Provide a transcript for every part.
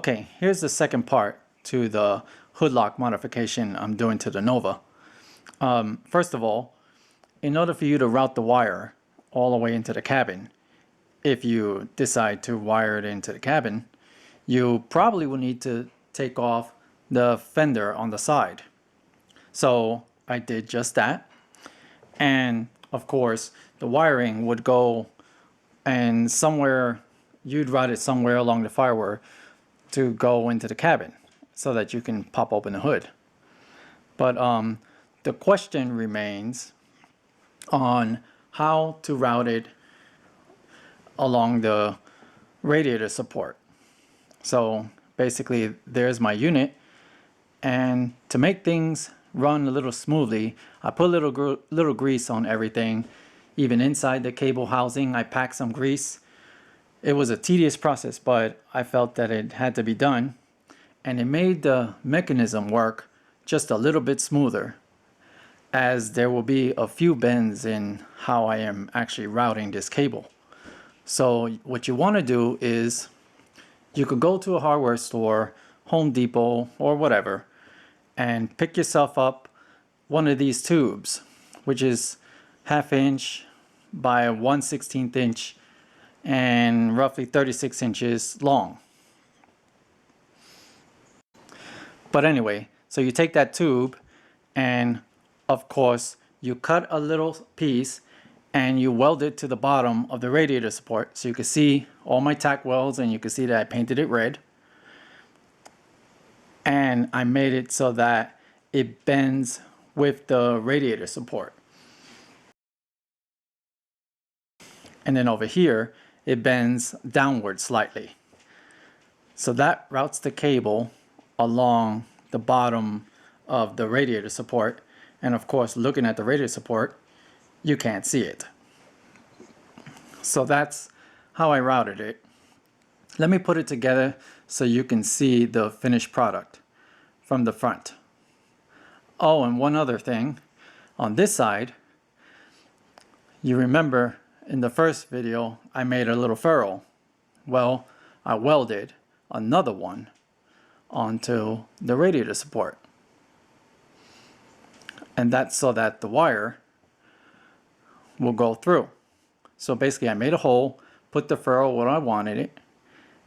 Okay, here's the second part to the hood lock modification I'm doing to the Nova. First of all, in order for you to route the wire all the way into the cabin, if you decide to wire it into the cabin, you probably will need to take off the fender on the side. So I did just that. And of course, the wiring would go and you'd route it somewhere along the firewire to go into the cabin so that you can pop open the hood. But the question remains on how to route it along the radiator support. So basically there's my unit, and to make things run a little smoothly, I put a little grease on everything. Even inside the cable housing, I packed some grease. It was a tedious process, but I felt that it had to be done, and it made the mechanism work just a little bit smoother, as there will be a few bends in how I am actually routing this cable. So what you want to do is you could go to a hardware store, Home Depot or whatever, and pick yourself up one of these tubes, which is 1/2 inch by 1/16 inch and roughly 36 inches long. But anyway, so you take that tube, and of course you cut a little piece and you weld it to the bottom of the radiator support, so you can see all my tack welds, and you can see that I painted it red. And I made it so that it bends with the radiator support. And then over here, it bends downward slightly. So that routes the cable along the bottom of the radiator support. And of course, looking at the radiator support, you can't see it. So that's how I routed it. Let me put it together so you can see the finished product from the front. Oh, and one other thing. On this side, you remember in the first video, I made a little ferrule. Well, I welded another one onto the radiator support. And that's so that the wire will go through. So basically I made a hole, put the ferrule where I wanted it,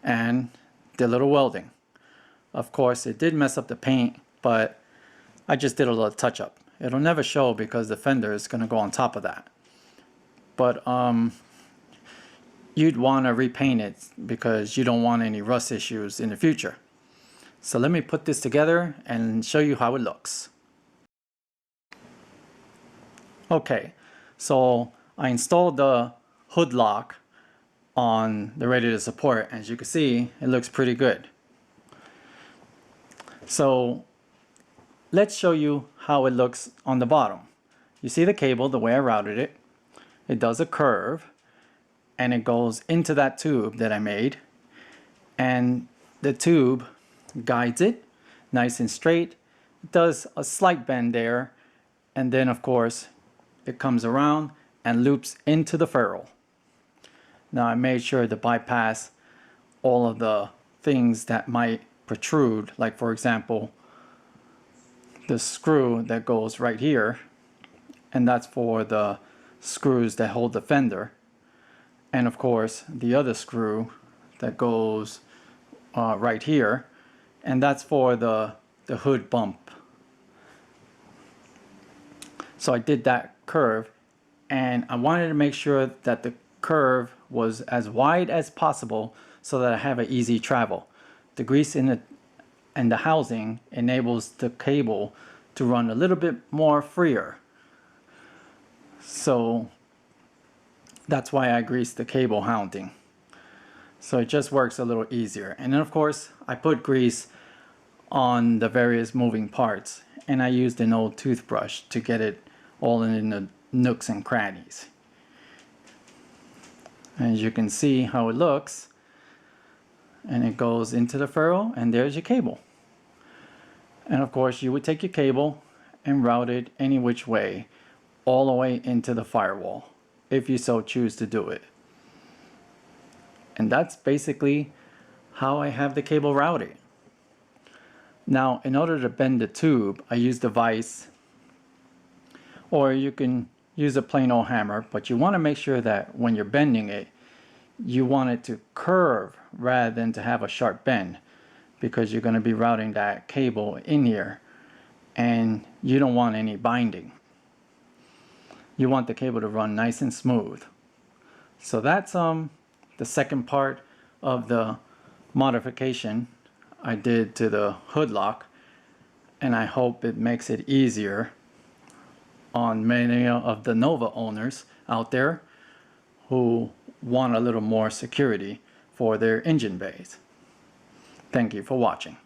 and did a little welding. Of course, it did mess up the paint, but I just did a little touch up. It'll never show because the fender is going to go on top of that. But you'd want to repaint it because you don't want any rust issues in the future. So let me put this together and show you how it looks. Okay, so I installed the hood lock on the radiator support. As you can see, it looks pretty good. So let's show you how it looks on the bottom. You see the cable, the way I routed it. It does a curve and it goes into that tube that I made, and the tube guides it nice and straight. It does a slight bend there, and then of course it comes around and loops into the ferrule. Now I made sure to bypass all of the things that might protrude, like for example the screw that goes right here, and that's for the screws that hold the fender, and of course the other screw that goes right here, and that's for the hood bump. So I did that curve, and I wanted to make sure that the curve was as wide as possible so that I have an easy travel. The grease in the housing enables the cable to run a little bit more freer. So that's why I greased the cable housing. So it just works a little easier. And then of course I put grease on the various moving parts, and I used an old toothbrush to get it all in the nooks and crannies. As you can see how it looks, and it goes into the ferrule, and there's your cable. And of course you would take your cable and route it any which way all the way into the firewall if you so choose to do it. And that's basically how I have the cable routed. Now, in order to bend the tube, I use the vise, or you can use a plain old hammer, but you want to make sure that when you're bending it, you want it to curve rather than to have a sharp bend, because you're going to be routing that cable in here and you don't want any binding. You want the cable to run nice and smooth. So that's the second part of the modification I did to the hood lock, and I hope it makes it easier on many of the Nova owners out there who want a little more security for their engine bays. Thank you for watching.